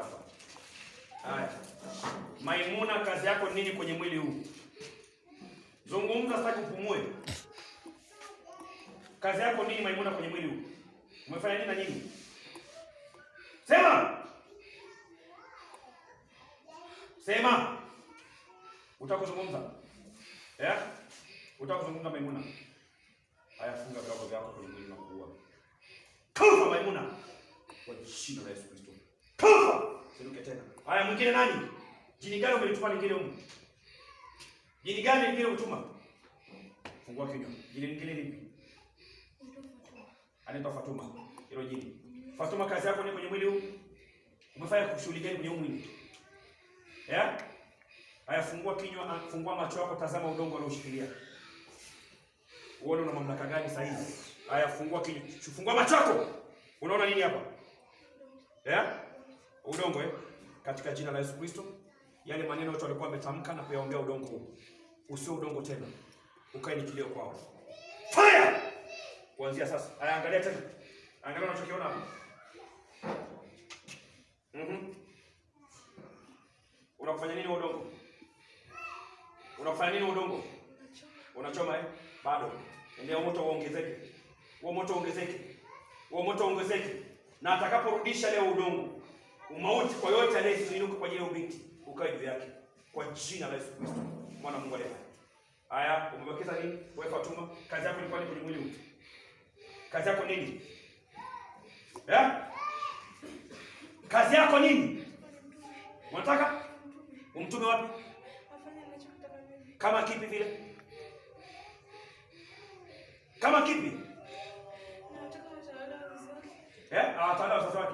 hapa. Haya. Maimuna, kazi yako nini kwenye mwili huu? Zungumza, sitaki upumue. Kazi yako nini Maimuna kwenye mwili huu? Umefanya nini na nini? Sema. Sema. Utakuzungumza. Utakuzungumza Maimuna. Haya, funga virago vyako kwenye mwili na kuua. Kufa Maimuna. Kwa jina la Yesu Kristo. Kufa. Siruke tena. Haya, mwingine nani? Jini gani umelituma lingine huko? Jini gani lingine umetuma? Fungua kinywa. Jini lingine lipi? Anaitwa Fatuma. Hilo jini. Fatuma, kazi yako ni kwenye mwili huu? Umefanya kushughuli gani kwenye mwili? Haya, fungua kinywa, fungua macho yako, tazama udongo unaoshikilia. Uone una mamlaka gani sasa hivi. Haya, fungua kinywa, fungua macho yako. Unaona nini hapa? Udongo Katika jina la Yesu Kristo, yale maneno yote walikuwa wametamka na kuyaombea udongo huu. Usio udongo tena. Ukae ni kilio kwao. Fire! Kuanzia sasa. Haya, angalia tena. Angalia unachokiona hapa. Unafanya nini udongo? Unafanya nini udongo? Unachoma Bado. Ndio moto uongezeke. Huo moto uongezeke. Huo moto uongezeke. Na atakaporudisha leo udongo, umauti kwa yote anayeinuka kwa ajili ya ubinti, ukae juu yake. Kwa jina la Yesu Kristo, mwana Mungu aliye hai. Haya, umebakiza nini? Wewe Fatuma, kazi yako ilikuwa ni kwenye mwili huu. Kazi yako nini? Kazi yako nini? Unataka umtume wapi? Afanye anachotaka mimi. Kama kipi vile? Kama kipi? Nataka watawala wazazi wake. Atawala wazazi wake.